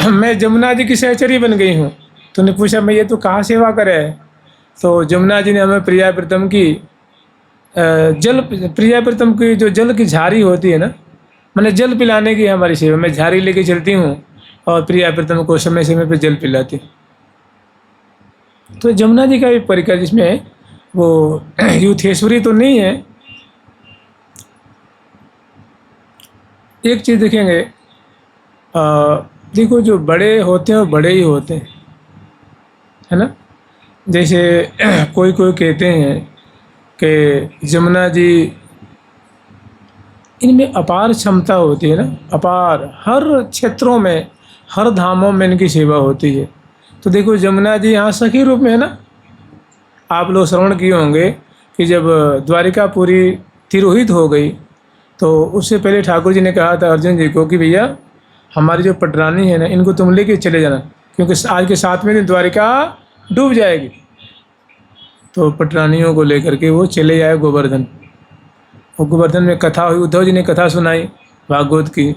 मैं जमुना जी की सहचरी बन गई हूँ। तो उन्हें पूछा मैं ये तो कहाँ सेवा करे है। तो जमुना जी ने हमें प्रिया प्रीतम की जल प्रिया प्रीतम की जो जल की झारी होती है ना, मैंने जल पिलाने की हमारी सेवा। मैं झारी लेके चलती हूँ और प्रिया प्रीतम को समय समय पर जल पिलाती हूँ। तो जमुना जी का भी परिकर जिसमें वो यूथेश्वरी तो नहीं है। एक चीज़ देखेंगे, देखो जो बड़े होते हैं वो बड़े ही होते हैं, है ना। जैसे कोई कोई कहते हैं कि जमुना जी इनमें अपार क्षमता होती है ना, अपार, हर क्षेत्रों में हर धामों में इनकी सेवा होती है। तो देखो जमुना जी यहाँ सखी रूप में है ना। आप लोग श्रवण किए होंगे कि जब द्वारिका पूरी तिरोहित हो गई तो उससे पहले ठाकुर जी ने कहा था अर्जुन जी को कि भैया हमारी जो पटरानी है ना इनको तुम लेके चले जाना, क्योंकि आज के 7वें दिन द्वारिका डूब जाएगी। तो पटरानियों को लेकर के वो चले आए गोवर्धन। और गोवर्धन में कथा हुई, उद्धव जी ने कथा सुनाई भागवत की,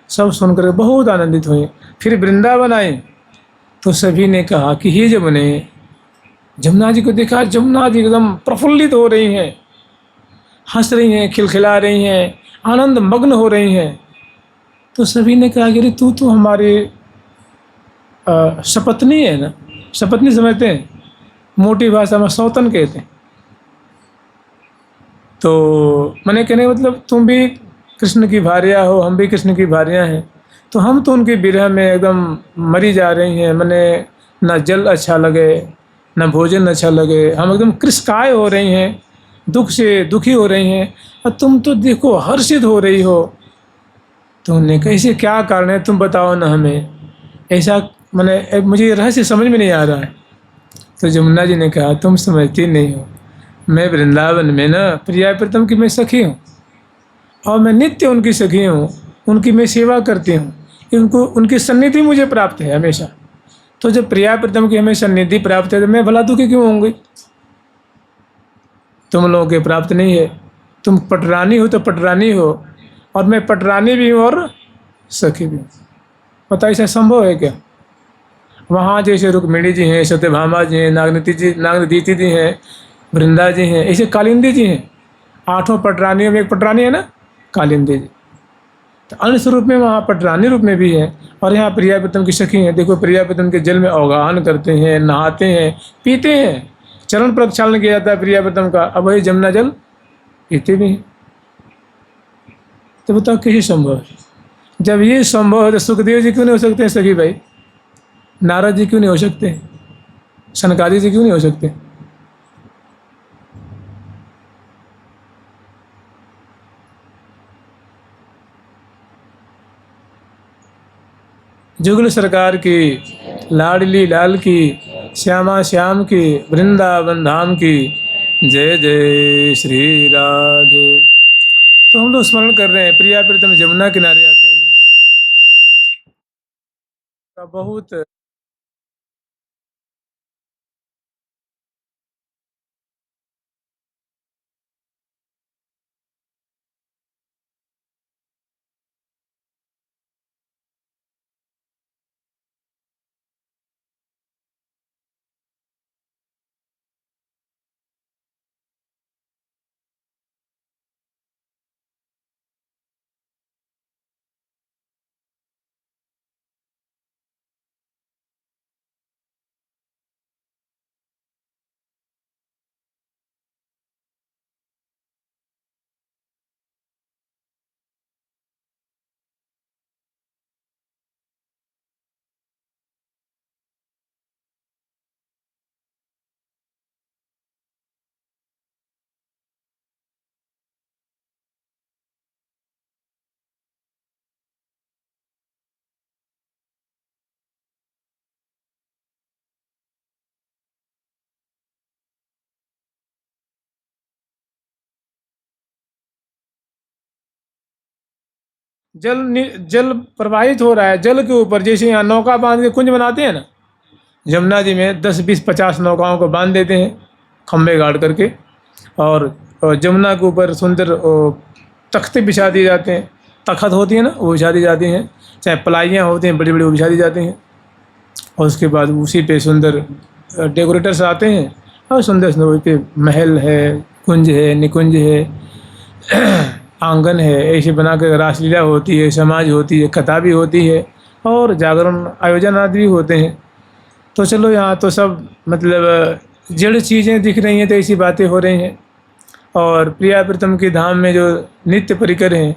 सब सुनकर बहुत आनंदित हुए। फिर वृंदावन आए तो सभी ने कहा कि हे जमुने, जमुना जी को देखा, जमुना जी एकदम प्रफुल्लित हो रही हैं, हंस रही हैं, खिलखिला रही हैं, आनंद मग्न हो रही हैं। तो सभी ने कहा कि अरे तू तो हमारे सपत्नी है ना। सपत्नी समझते हैं, मोटी भाषा में सौतन कहते हैं। तो मैंने कहने मतलब तुम भी कृष्ण की भार्या हो, हम भी कृष्ण की भार्या हैं। तो हम तो उनके विरह में एकदम मरी जा रही हैं। मैंने ना जल अच्छा लगे ना भोजन अच्छा लगे, हम एकदम कृशकाय हो रही हैं, दुख से दुखी हो रही हैं। और तुम तो देखो हर्षित हो रही हो। तो उन्होंने कहा इसे क्या कारण है तुम बताओ ना हमें। ऐसा मैंने मुझे रहस्य समझ में नहीं आ रहा है। तो जमुना जी ने कहा तुम समझती नहीं हो, मैं वृंदावन में ना प्रिया प्रीतम की मैं सखी हूँ और मैं नित्य उनकी सखी हूँ, उनकी मैं सेवा करती हूँ, उनको उनकी सन्निधि मुझे प्राप्त है हमेशा। तो जब प्रिया प्रीतम की हमें सन्निधि प्राप्त है तो मैं भला दुखी क्यों होंगी। तुम लोगों के प्राप्त नहीं है। तुम पटरानी हो तो पटरानी हो, और मैं पटरानी भी हूँ और सखी भी हूँ। पता ऐसा संभव है क्या। वहाँ जैसे रुक्मिणी जी हैं, सत्यभामा जी हैं, नागनदीति जी हैं, वृंदा जी हैं, ऐसे कालिंदी जी हैं। 8 पटरानियों में एक पटरानी है ना, कालिंदी जी। तो अंश रूप में वहाँ पटरानी रूप में भी है। और यहाँ प्रिया प्रीतम की सखी हैं। देखो प्रिया प्रीतम के जल में अवगाहन करते हैं, नहाते हैं, पीते हैं, चरण प्रक्षालन किया जाता है प्रिया प्रीतम का। अब वही जमुना जल पीते भी हैं। तो बताओ कैसे संभव है। जब ये संभव है तो सुखदेव जी क्यों नहीं हो सकते हैं सखी भाई, नारद जी क्यों नहीं हो सकते, सनकादि जी क्यों नहीं हो सकते। जुगल सरकार की, लाडली लाल की, श्यामा श्याम की, वृंदावन धाम की जय जय श्री राधे। तो हम लोग स्मरण कर रहे हैं प्रिया प्रीतम जमुना किनारे आते हैं का बहुत जल प्रवाहित हो रहा है जल के ऊपर। जैसे यहाँ नौका बांध के कुंज बनाते हैं ना, जमुना जी में 10 20 50 नौकाओं को बांध देते हैं खम्भे गाड़ करके। और जमुना के ऊपर सुंदर तख्ते बिछा दिए जाते हैं, तखत होती है ना वो बिछा दी जाती हैं, चाहे पलाइयाँ होती हैं बड़ी बड़ी वो बिछा दी जाती हैं। और उसके बाद उसी पे सुंदर डेकोरेटर्स आते हैं और सुंदर सुंदर वही पे महल है, कुंज है, निकुंज है, आंगन है, ऐसे बना कर रासलीला होती है, समाज होती है, कथा भी होती है और जागरण आयोजन आदि भी होते हैं। तो चलो यहाँ तो सब मतलब जड़ चीज़ें दिख रही हैं तो ऐसी बातें हो रही हैं। और प्रिया प्रीतम के धाम में जो नित्य परिकर हैं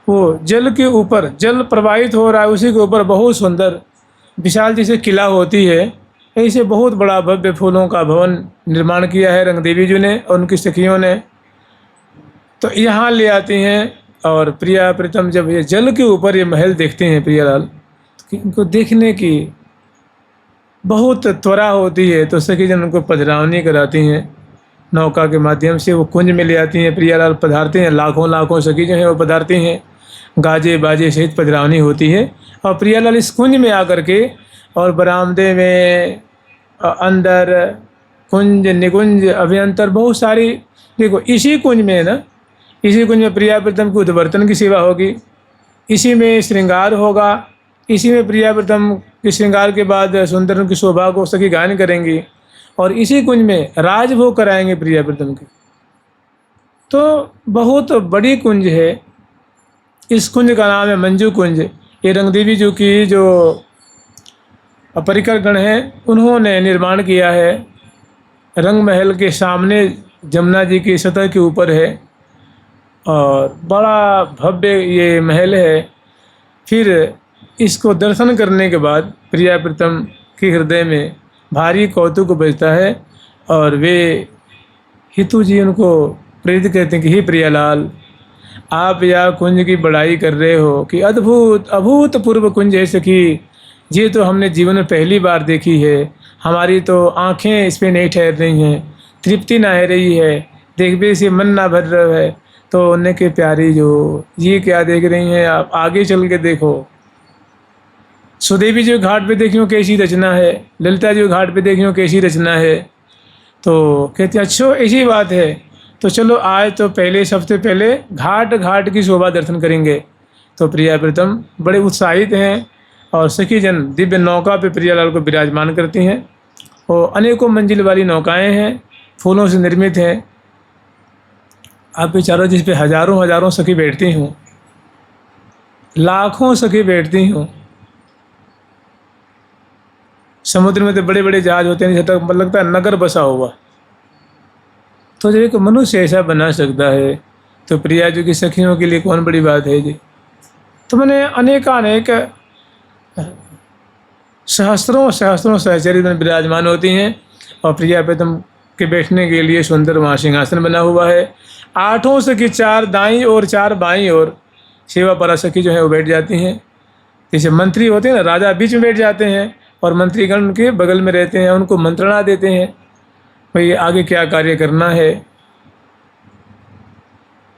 वो जल के ऊपर जल प्रवाहित हो रहा है, उसी के ऊपर बहुत सुंदर विशाल जैसे किला होती है, ऐसे बहुत बड़ा भव्य फूलों का भवन निर्माण किया है रंग देवी जी ने और उनकी सखियों ने। तो यहाँ ले आती हैं और प्रिया प्रीतम जब ये जल के ऊपर ये महल देखते हैं प्रियालाल, तो इनको देखने की बहुत त्वरा होती है। तो सखी जन उनको पधरावनी कराती हैं, नौका के माध्यम से वो कुंज में ले आती हैं। प्रियालाल पधारते हैं, लाखों लाखों सखी जो हैं वो पधारती हैं, गाजे बाजे सहित पधरावनी होती है। और प्रियालाल इस कुंज में आकर के और बरामदे में अंदर कुंज निकुंज अभ्यंतर बहुत सारी, देखो इसी कुंज में ना, इसी कुंज में प्रिया प्रीतम की उद्वर्तन की सेवा होगी, इसी में श्रृंगार होगा, इसी में प्रिया प्रीतम के श्रृंगार के बाद सुंदर की शोभा को सखी गायन करेंगी और इसी कुंज में राजभोग कराएंगे प्रिया प्रीतम के। तो बहुत बड़ी कुंज है। इस कुंज का नाम है मंजू कुंज। ये रंगदेवी जी की जो परिकर गण हैं उन्होंने निर्माण किया है। रंग महल के सामने जमुना जी की सतह के ऊपर है और बड़ा भव्य ये महल है। फिर इसको दर्शन करने के बाद प्रिया प्रीतम के हृदय में भारी कौतुक बजता है और वे हितू जी उनको प्रेरित करते हैं कि हे प्रियालाल, आप या कुंज की बड़ाई कर रहे हो कि अद्भुत अभूतपूर्व कुंज है सखी, ये तो हमने जीवन में पहली बार देखी है। हमारी तो आंखें इस पर नहीं ठहर रही हैं, तृप्ति ना है रही है, देखने से मन ना भर रहा है। तो उन्हें के प्यारी जो ये क्या देख रही हैं, आप आगे चल के देखो। सुदेवी जी घाट पे देखियो कैसी रचना है, ललिता जी घाट पे देखियो कैसी रचना है। तो कहते अच्छो ऐसी बात है, तो चलो आज तो पहले सबसे पहले घाट घाट की शोभा दर्शन करेंगे। तो प्रिया प्रीतम बड़े उत्साहित हैं और सखी जन दिव्य नौका पे प्रियालाल को विराजमान करती हैं। और अनेकों मंजिल वाली नौकाएं हैं, फूलों से निर्मित हैं। आप विचारो जिस पे हजारों हजारों सखी बैठती हूँ, लाखों सखी बैठती हूँ। समुद्र में तो बड़े बड़े जहाज होते हैं, जैसे तक लगता है नगर बसा हुआ। तो जब एक मनुष्य ऐसा बना सकता है तो प्रिया जी की सखियों के लिए कौन बड़ी बात है जी। तो मैंने अनेकानेक सहस्त्रों सहस्त्रों सहचरी में विराजमान होती हैं और प्रिया प्रीतम के बैठने के लिए सुंदर वहाँ सिंहासन बना हुआ है। 8 सखी 4 दाईं और 4 बाईं और सेवा परा सखी जो है वो बैठ जाती हैं। जैसे मंत्री होते हैं ना, राजा बीच में बैठ जाते हैं और मंत्रीगण उनके बगल में रहते हैं, उनको मंत्रणा देते हैं भाई आगे क्या कार्य करना है,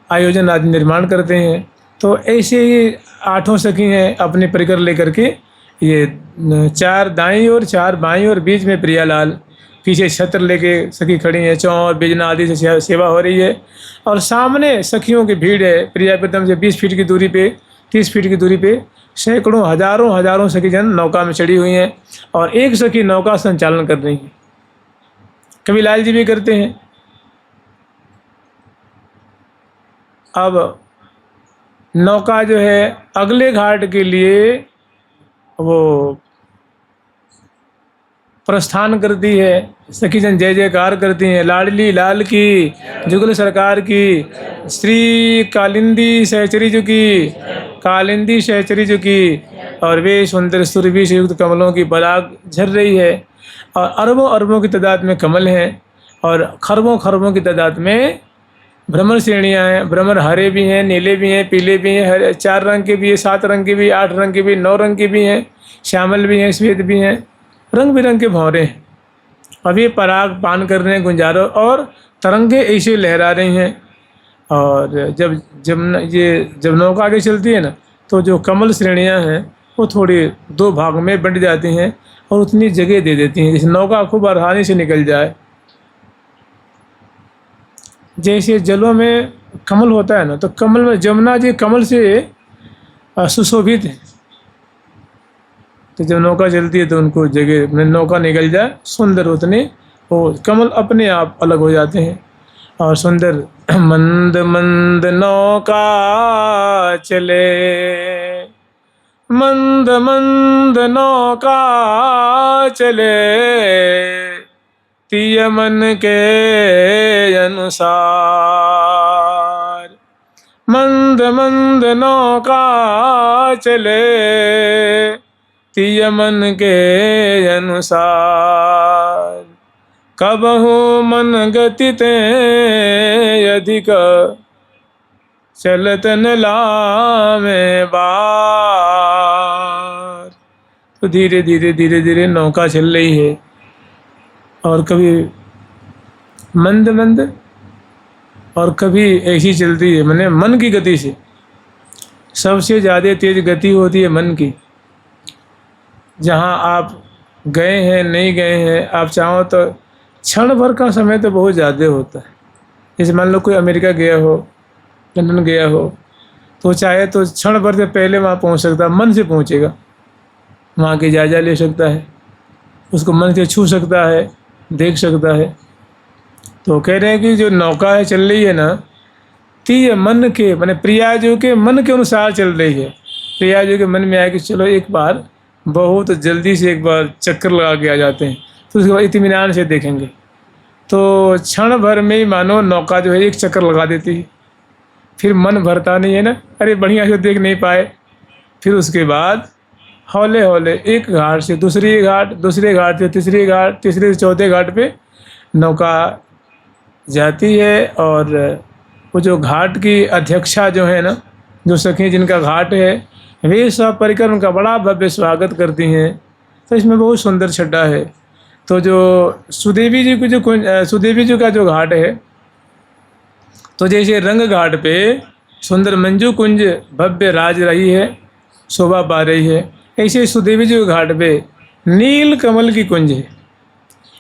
आयोजन आदि निर्माण करते हैं। तो ऐसे ही 8 सखी हैं अपने परिकर लेकर के, ये 4 दाईं और 4 बाईं और बीच में प्रियालाल, पीछे छत्र लेके सखी खड़ी हैं, चौर बिजना आदि से सेवा हो रही है। और सामने सखियों की भीड़ है। प्रिया प्रीतम से 20 फीट की दूरी पे, 30 फीट की दूरी पे सैकड़ों हजारों हजारों सखी जन नौका में चढ़ी हुई हैं और एक सखी नौका संचालन कर रही है। कभी लाल जी भी करते हैं। अब नौका जो है अगले घाट के लिए वो प्रस्थान करती है। सखी जन जय जयकार करती हैं, लाडली लाल की, जुगल सरकार की, श्री कालिंदी सहचरी जी की, कालिंदी सहचरी जी की। और वे सुंदर सुरभि से युक्त कमलों की पराग झर रही है और अरबों अरबों की तादाद में कमल हैं और खरबों खरबों की तादाद में भ्रमर श्रेणियाँ हैं। भ्रमर हरे भी हैं, नीले भी हैं, पीले भी हैं, हरे 4 रंग के भी हैं, 7 रंग के भी, 8 रंग के भी, 9 रंग के भी हैं, श्यामल भी हैं, श्वेत भी हैं, रंग बिरंग के भंवरे हैं। अब ये पराग पान कर रहे हैं गुंजारों और तरंगे ऐसे लहरा रही हैं। और जब नौका आगे चलती है ना, तो जो कमल श्रेणियाँ हैं वो थोड़ी 2 भाग में बंट जाती हैं और उतनी जगह दे देती हैं जैसे नौका खूब आसानी से निकल जाए। जैसे जलों में कमल होता है ना, तो कमल में जमुना जी कमल से सुशोभित है। तो जब नौका चलती है तो उनको जगह नौका निकल जाए सुंदर उतने वो कमल अपने आप अलग हो जाते हैं और सुंदर। मंद मंद नौका चले, मंद मंद नौका चले, तिय मन के अनुसार। मंद मंद नौका चले, तिय मन के अनुसार। कबहु मन गति ते अधिक, चलत न लामे बार। तो धीरे धीरे धीरे धीरे नौका चल रही है और कभी मंद मंद और कभी ऐसी चलती है, मैंने मन की गति से। सबसे ज़्यादा तेज गति होती है मन की। जहाँ आप गए हैं नहीं गए हैं, आप चाहो तो क्षण भर का समय तो बहुत ज़्यादा होता है। जैसे मान लो कोई अमेरिका गया हो, लंदन गया हो, तो चाहे तो क्षण भर से पहले वहाँ पहुँच सकता है, मन से पहुँचेगा, वहाँ की जायजा ले सकता है, उसको मन से छू सकता है, देख सकता है। तो कह रहे हैं कि जो नौका है चल रही है ना, तीय मन के माने प्रियाजू के मन के अनुसार चल रही है। प्रियाजू के मन में आया कि चलो एक बार बहुत जल्दी से एक बार चक्कर लगा के आ जाते हैं, तो उसके बाद इत्मीनान से देखेंगे। तो क्षण भर में ही मानो नौका जो है एक चक्कर लगा देती है, फिर मन भरता नहीं है ना, अरे बढ़िया से देख नहीं पाए। फिर उसके बाद हौले हौले एक घाट से दूसरी घाट, दूसरे घाट से तीसरी घाट, तीसरे से चौथे घाट पे नौका जाती है। और वो जो घाट की अध्यक्षा जो है ना, जो सखी जिनका घाट है, वे सब परिकर उनका बड़ा भव्य स्वागत करती हैं। तो इसमें बहुत सुंदर छटा है। तो जो सुदेवी जी की जो सुदेवी जी का जो घाट है, तो जैसे रंग घाट पे सुंदर मंजू कुंज भव्य राज रही है, शोभा पा रही है, ऐसे सुदेवी जी के घाट पे नील कमल की कुंज है।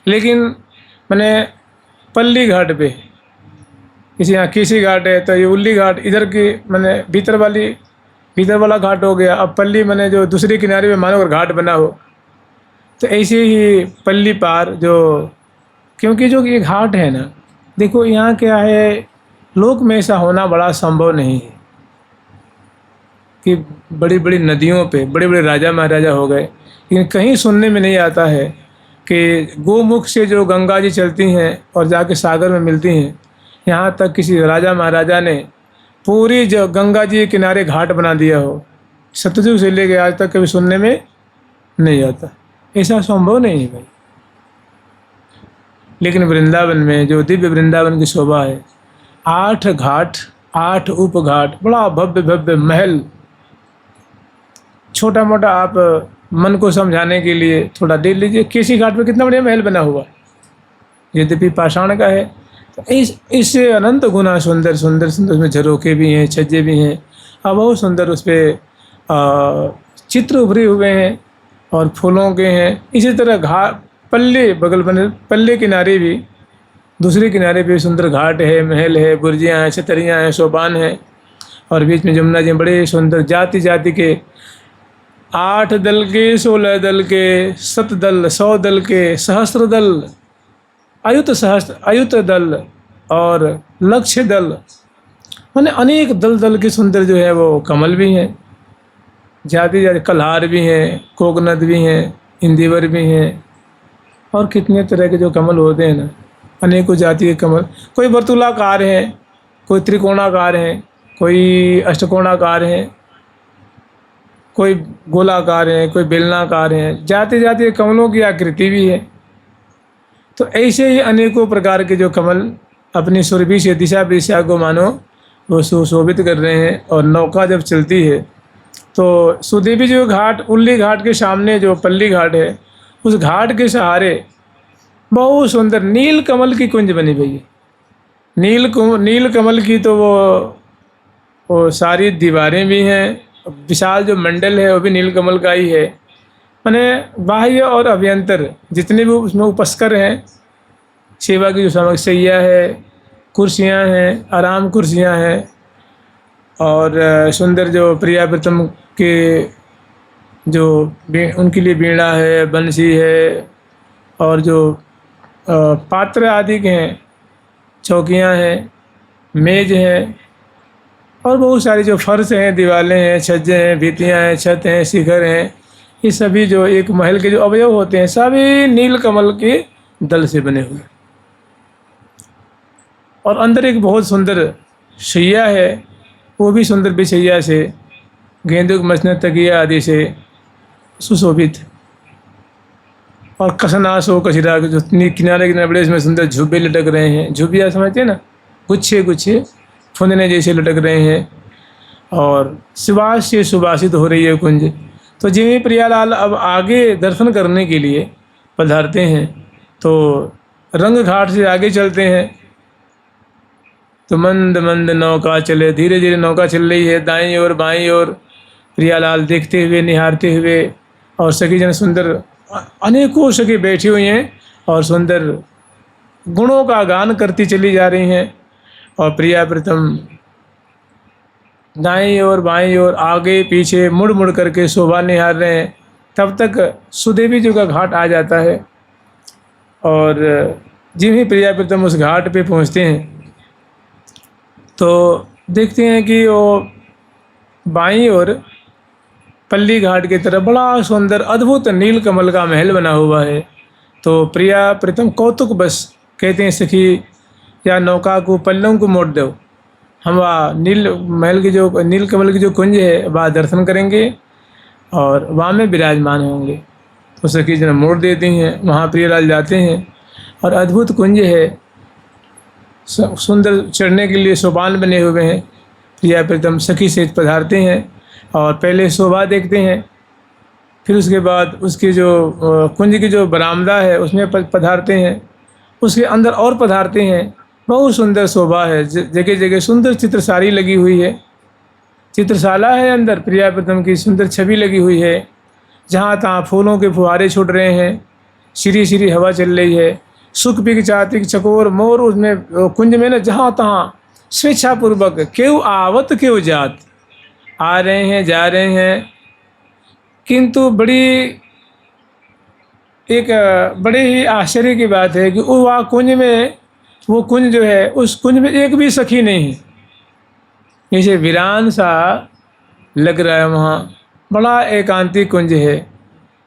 लेकिन मैंने पल्ली घाट पे, किसी यहाँ किसी घाट है तो ये उल्ली घाट इधर की मैंने भीतर वाला घाट हो गया। अब पल्ली मैंने जो दूसरे किनारे पे मानो अगर घाट बना हो, तो ऐसे ही पल्ली पार जो, क्योंकि जो ये घाट है ना, देखो यहाँ क्या है, लोक में ऐसा होना बड़ा संभव नहीं है कि बड़ी बड़ी नदियों पे बड़े बड़े राजा महाराजा हो गए। लेकिन कहीं सुनने में नहीं आता है कि गोमुख से जो गंगा जी चलती हैं और जाके सागर में मिलती हैं, यहाँ तक किसी राजा महाराजा ने पूरी जो गंगा जी के किनारे घाट बना दिया हो। सतयुग से लेके आज तक कभी सुनने में नहीं आता, ऐसा संभव नहीं है भाई। लेकिन वृंदावन में जो दिव्य वृंदावन की शोभा है, 8 घाट 8 उपघाट, बड़ा भव्य भव्य महल। छोटा मोटा आप मन को समझाने के लिए थोड़ा देख लीजिए, किसी घाट पे कितना बढ़िया महल बना हुआ है, यद्यपि पाषाण का है। तो इससे अनंत गुना सुंदर सुंदर सुंदर, उसमें झरोखे भी हैं, छज्जे भी हैं, और बहुत सुंदर उस पर चित्र उभरे हुए हैं और फूलों के हैं। इसी तरह घाट पल्ले बगल बने, पल्ले किनारे भी, दूसरे किनारे पे सुंदर घाट है, महल है, बुर्जियाँ हैं, छतरियाँ हैं, सोपान हैं, और बीच में जमुना जी बड़े सुंदर जाति जाति के 8 दल के, 16 दल के, 7 दल, 100 दल के, सहस्त्र दल, अयुत दल और लक्ष्य दल, माने अनेक दल दल के सुंदर जो है वो कमल भी हैं, जाति जाति कल्हार भी हैं, कोकनद भी हैं, इंदिवर भी हैं, और कितने तरह के जो कमल होते हैं ना, अनेकों जाति के कमल। कोई वर्तुलाकार हैं, कोई त्रिकोणाकार हैं, कोई अष्टकोणाकार हैं, कोई गोलाकार हैं, कोई बेलनाकार हैं, जाति जाति के कमलों की आकृति भी है। तो ऐसे ही अनेकों प्रकार के जो कमल अपनी सुरभि से दिशा दिशा को मानो वो सुशोभित कर रहे हैं। और नौका जब चलती है तो सुदेवी जी घाट, उल्ली घाट के सामने जो पल्ली घाट है, उस घाट के सहारे बहुत सुंदर नील कमल की कुंज बनी हुई है। नील कमल की तो वो सारी दीवारें भी हैं, विशाल जो मंडल है वो भी नील कमल का ही है। माने बाह्य और अभ्यंतर जितने भी उसमें उपस्कर हैं, सेवा की जो सामग्री, सैया है, कुर्सियां हैं, आराम कुर्सियां हैं, और सुंदर जो प्रिया प्रीतम के जो उनके लिए बीड़ा है, बंसी है, और जो पात्र आदि के हैं, चौकियां हैं, मेज है, और बहुत सारी जो फर्श हैं, दीवारें हैं, छज्जे हैं, भित्तियां हैं, छत हैं, शिखर हैं, ये सभी जो एक महल के जो अवयव होते हैं सभी नील कमल के दल से बने हुए। और अंदर एक बहुत सुंदर शैया है, वो भी सुंदर बिछैया से, गेंदुक मसनद तकिया आदि से सुशोभित। और कसनास हो कचरा जो किनारे किनारे बड़े इसमें सुंदर झुब्बे लटक रहे हैं, झुब्बिया समझते हैं ना, गुच्छे गुच्छे फुंदने जैसे लटक रहे हैं, और सुबास से सुबासित हो रही है कुंज। तो जिमी प्रियालाल अब आगे दर्शन करने के लिए पधारते हैं, तो रंग घाट से आगे चलते हैं। तो मंद मंद नौका चले, धीरे धीरे नौका चल रही है, दाईं ओर बाईं ओर प्रियालाल देखते हुए, निहारते हुए, और सखी जन सुंदर अनेकों सखी बैठी हुई हैं और सुंदर गुणों का गान करती चली जा रही हैं। और प्रिया प्रीतम दाईं ओर बाईं ओर आगे पीछे मुड़ मुड़ करके शोभा निहार रहे हैं। तब तक सुदेवी जी का घाट आ जाता है, और जिम ही प्रिया प्रीतम उस घाट पे पहुंचते हैं तो देखते हैं कि वो बाईं ओर पल्ली घाट की तरफ बड़ा सुंदर अद्भुत नील कमल का महल बना हुआ है। तो प्रिया प्रीतम कौतुक बस कहते हैं, सखी या नौका को पल्लों को मोड़ दो, हम वहाँ नील महल की जो नील कमल की जो कुंज है वहाँ दर्शन करेंगे और वहाँ में विराजमान होंगे। तो सखी जन मोड़ देती हैं, वहाँ प्रियलाल जाते हैं और अद्भुत कुंज है, सुंदर चढ़ने के लिए सोपान बने हुए हैं। प्रिया प्रीतम सखी से पधारते हैं और पहले शोभा देखते हैं, फिर उसके बाद उसके जो कुंज की जो बरामदा है उसमें पधारते हैं, उसके अंदर और पधारते हैं। बहुत सुंदर शोभा है, जगह जगह सुंदर चित्रसारी लगी हुई है, चित्रशाला है, अंदर प्रिया प्रीतम की सुंदर छवि लगी हुई है। जहाँ तहाँ फूलों के फुहारे छूट रहे हैं, श्री श्री हवा चल रही है, सुख पिक चातिक चकोर मोर उसमें कुंज में न जहाँ तहाँ स्वेच्छापूर्वक क्यों आवत क्यों जात, आ रहे हैं जा रहे हैं। किंतु बड़े ही आश्चर्य की बात है कि वह कुंज में, वो कुंज जो है उस कुंज में एक भी सखी नहीं है, जैसे वीरान सा लग रहा है। वहाँ बड़ा एकांतिक कुंज है।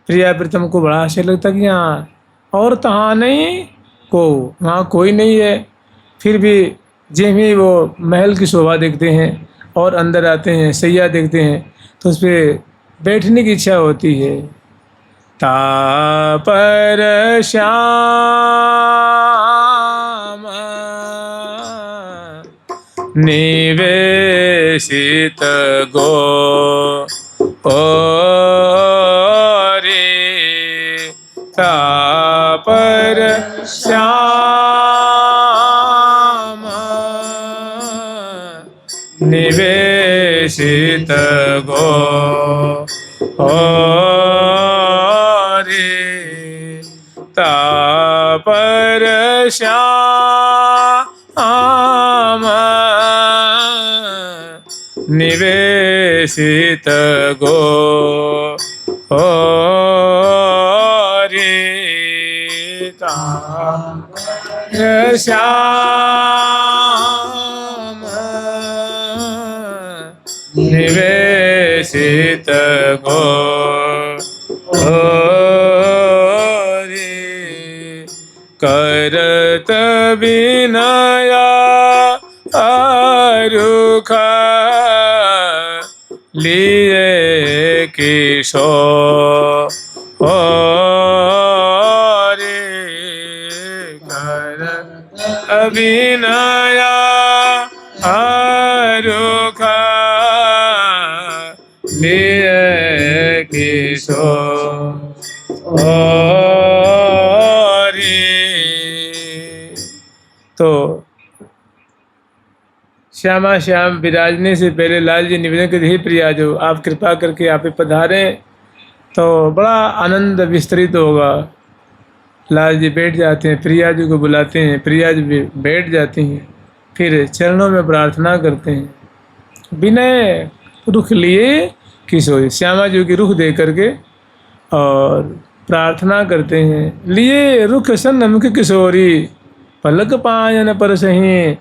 प्रिया प्रीतम को बड़ा आश्चर्य लगता कि यहाँ और तहाँ नहीं को, वहाँ कोई नहीं है। फिर भी जिम ही वो महल की शोभा देखते हैं और अंदर आते हैं, सैया देखते हैं तो उस पर बैठने की इच्छा होती है। तापर श्याम निवेशित गो रे, तापर श्याम निवेशित गो रे, तापर श्याम निवेशित गो रे, तापर श्याम निवेशित गो रे, करत विनया रुख लिए किशोर रे, करत विनया रुख लिए किशोर रे। तो श्यामा श्याम विराजने से पहले लाल जी निवेदन करते, हे प्रिया जो आप कृपा करके आप पधारें तो बड़ा आनंद विस्तृत होगा। लाल जी बैठ जाते हैं, प्रिया जी को बुलाते हैं, प्रिया जी भी बैठ जाती हैं, फिर चरणों में प्रार्थना करते हैं। विनय रुख लिए किशोरी। श्यामा जी की रुख देख करके और प्रार्थना करते हैं, लिए रुख सन्मुख किशोरी, पलक पायन परसहीं,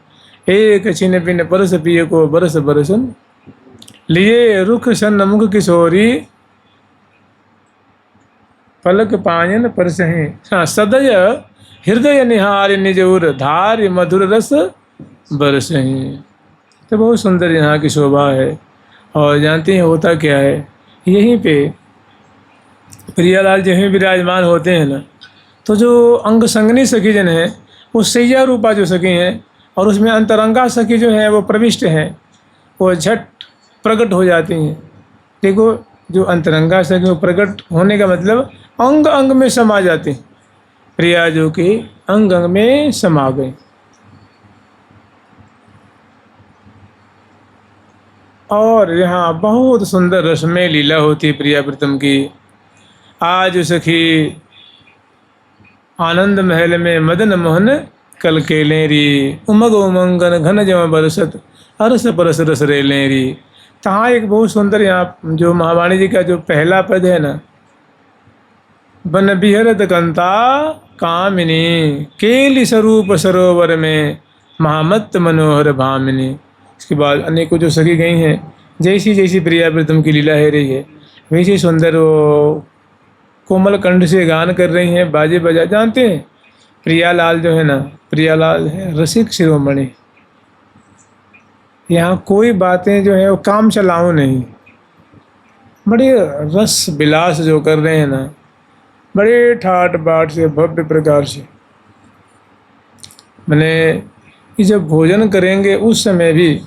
एक छिन पिन परस पिय को बरस बरसन। लिए रुख सन्मुख किशोरी, पलक पायन परसहीं। हाँ, सदय हृदय निहार निजउर, धार मधुर रस बरसहीं। तो बहुत सुंदर यहाँ की शोभा है। और जानते हैं होता क्या है, यहीं पे प्रियालाल जहीं विराजमान होते हैं ना, तो जो अंग संगनी सखी जन है वो सैया रूपा जो सखी हैं, और उसमें अंतरंगा सखी जो है वो प्रविष्ट हैं, वो झट प्रकट हो जाती हैं। देखो, जो अंतरंगा सखी वो प्रकट होने का मतलब अंग अंग में समा जाती हैं। प्रिया जो कि अंग अंग में समा गई। और यहाँ बहुत सुंदर रसमय लीला होती है प्रिया प्रीतम की। आज सखी आनंद महल में मदन मोहन कल के लेरी, उमग उमंगन घन जम बरसत, अरस परस रस रे लेरी। तहाँ एक बहुत सुंदर यहाँ जो महावाणी जी का जो पहला पद है ना, बन बिहरत कंता कामिनी, केली स्वरूप सरोवर में महामत्त मनोहर भामिनी। इसके बाद अनेकों जो सखी गई हैं, जैसी जैसी प्रिया प्रीतम की लीला है रही है, वैसे सुंदर वो कोमल कंठ से गान कर रही हैं, बाजे बजा। जानते हैं प्रियालाल जो है ना, प्रियालाल है रसिक शिरोमणि। यहाँ कोई बातें जो है वो काम चलाऊं नहीं, बड़े रस विलास जो कर रहे हैं ना, बड़े ठाट बाट से भव्य प्रकार से। मैंने ये जब भोजन करेंगे उस समय भी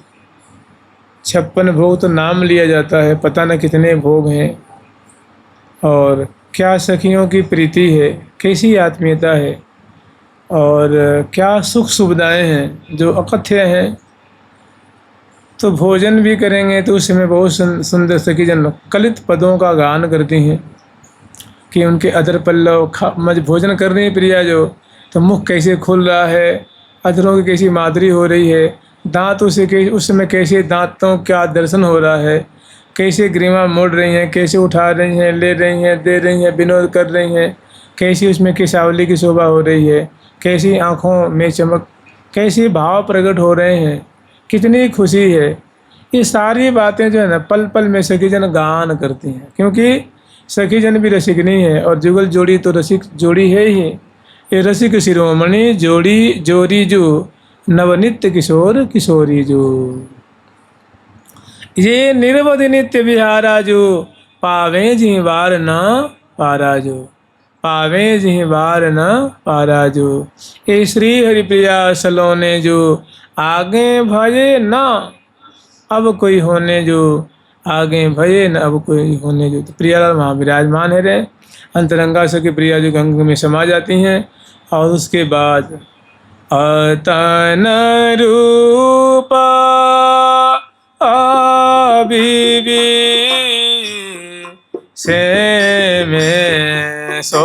56 भोग तो नाम लिया जाता है, पता न कितने भोग हैं। और क्या सखियों की प्रीति है, कैसी आत्मीयता है, और क्या सुख सुविधाएं हैं जो अकथ्य हैं। तो भोजन भी करेंगे तो उस समय बहुत सुंदर सखी जन कलित पदों का गान करती हैं कि उनके अदर पल्लव भोजन कर रही है प्रिया जो, तो मुख कैसे खुल रहा है, अधरों की कैसी माधुरी हो रही है, दांतों से उस समय कैसे दांतों का दर्शन हो रहा है, कैसे ग्रीवा मोड़ रही हैं, कैसे उठा रही हैं, ले रही हैं, दे रही हैं, विनोद कर रही हैं, कैसी उसमें केशावली की शोभा हो रही है, कैसी आँखों में चमक, कैसे भाव प्रकट हो रहे हैं, कितनी खुशी है। ये सारी बातें जो है ना पल पल में सखी जन गान करती हैं, क्योंकि सखी जन भी रसिकनी है और जुगल जोड़ी तो रसिक जोड़ी है ही। ये रसिक शिरोमणि जोड़ी जोरी जो, नवनित्य किशोर किशोरी जो। ये निरवधि नित्य विहारा जो, पावे जी बार न पारा जो, पावे जी बार न पारा जो। ये श्री हरिप्रिया सलोने जो, आगे भजे न अब कोई होने जो, आगे भये न अब कोई होने जो। तो प्रियालाल वहाँ विराजमान है रहे, अंतरंगा सखी प्रिया जो गंग में समा जाती हैं। और उसके बाद अतन रूपा बीबी से में सो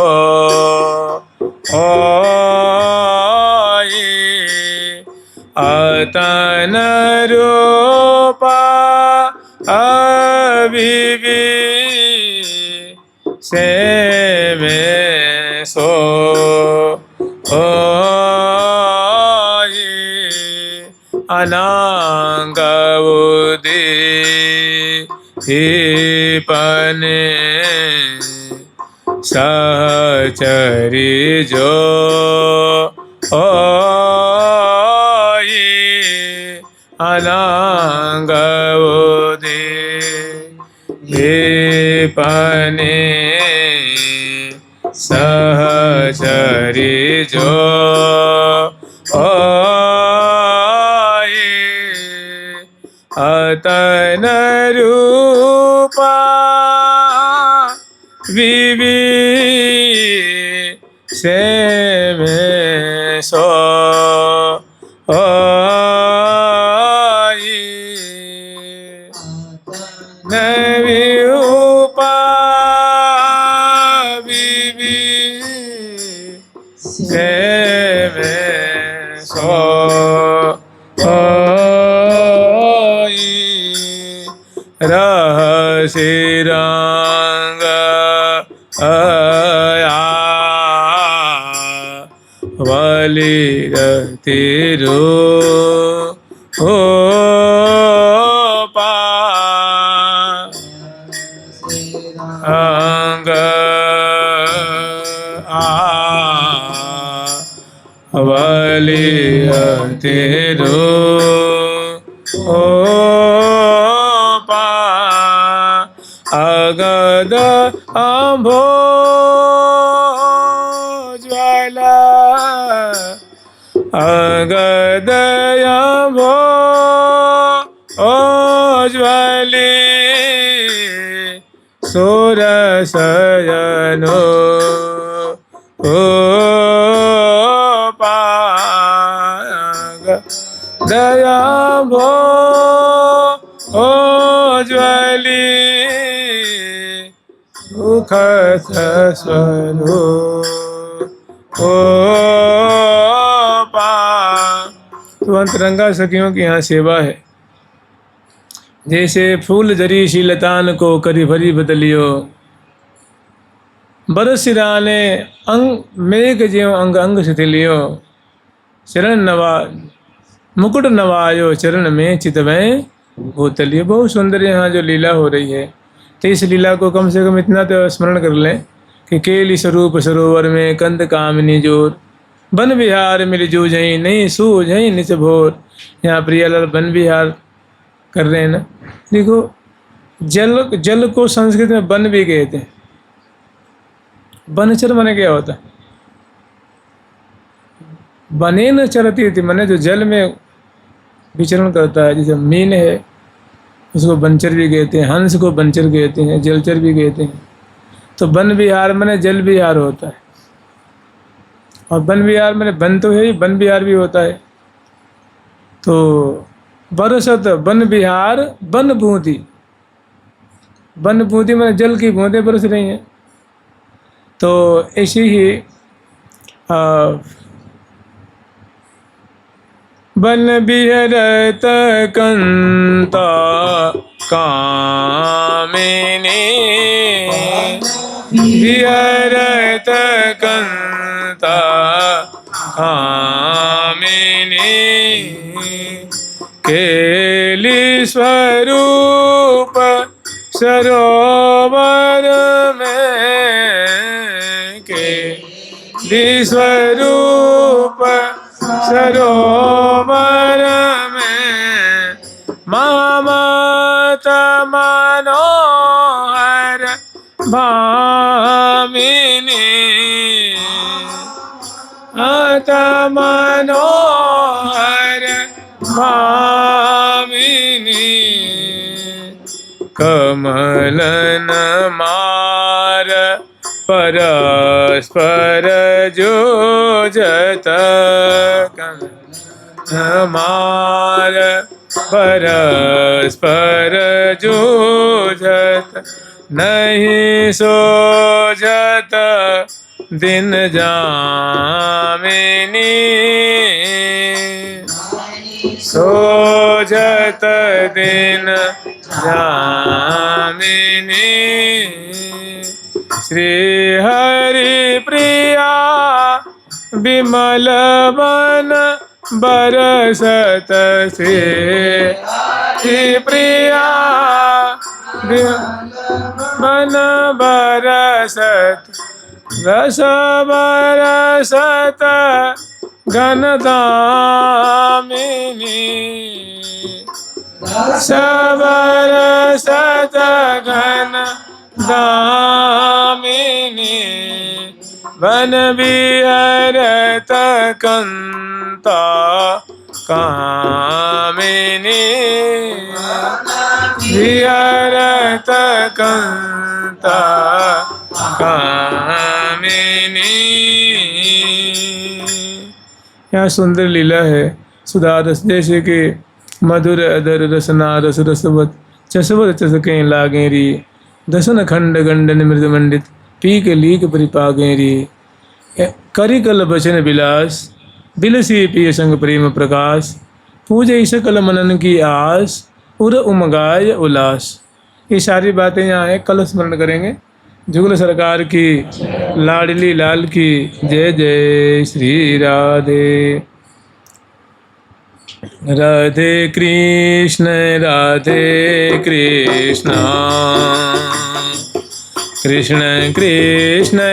अतन रूपा बीबी से में सो अनांग पने सहचरी जो अनांग पने सहचरी जो अतन रूपा बीबी से में सो रूपा बीबी से में सो रह सिरांग आया वाली तेरो हो पांग वाली तेरो हो पा अगद आंभो ज्वाला अगद आंभो ज्वाली सोरसयनो ओ पाग दया भो ओ ज्वली सुख सस्वरो ओ पा। तो अंतरंगा सखियों की यहाँ सेवा है। जैसे फूल जरी शीलतान को करी भरी बदलियो बरसिराने अंग मेघ ज्यों अंग अंग शिथिलियो चरण नवा मुकुट नवायो चरण में चितवैं भूतलियो। बहुत सुंदर यहाँ जो लीला हो रही है, तो इस लीला को कम से कम इतना तो स्मरण कर लें कि केली स्वरूप सरोवर में कंद कामिनी जोर वन विहार मिल जूझई नहीं सूझई निच भोर। यहाँ प्रियालाल वन विहार कर रहे हैं ना। देखो जल को संस्कृत में वन भी कहते हैं। वनचर माने क्या होता है? वने न चरती थी, माने जो जल में विचरण करता है। जैसे मीन है उसको वनचर भी कहते हैं, हंस को वनचर कहते हैं, जलचर भी कहते हैं। तो वन विहार माने जल विहार होता है, और वन विहार माने वन तो है ही, वन विहार भी होता है। तो बरसत वन विहार वन बूंदी, वन बूंदी माने जल की बूंदें बरस रही हैं। तो ऐसी ही वन विहरत कंता कामिनी विहरत कंता कामिनी केली स्वरूप सरोवर में केली स्वरूप सरोवर में ममत मनोहर भामिनी अत मनोहर भामिनी कमलन मार परस्पर जोजत मार परस्पर जोजत नहीं सोजत दिन जामिनी सोजत दिन जामिनी श्री हरि प्रिया विमल वन बरसत से श्री प्रिया वन बरसत रस बरसत घनदामिनी रस बरसत घन दामिनी वन विहरत कंता कामिनी विहरत कंता कामिनी। यहाँ सुंदर लीला है। सुधा रस जैसे कि मधुर अधर रसना रस रसवत चसवत चसकें लागेरी दसन खंड गंडन मृद मंडित पी के लीक परिपागेरी करी कल बचन विलास बिलसी पिय संग प्रेम प्रकाश पूजे सकल मनन की आस उर उमगाय उल्लास। ये सारी बातें यहाँ है, कल स्मरण करेंगे। जुगल सरकार की, लाडली लाल की जय जय श्री राधे। राधे कृष्ण कृष्ण कृष्ण कृष्ण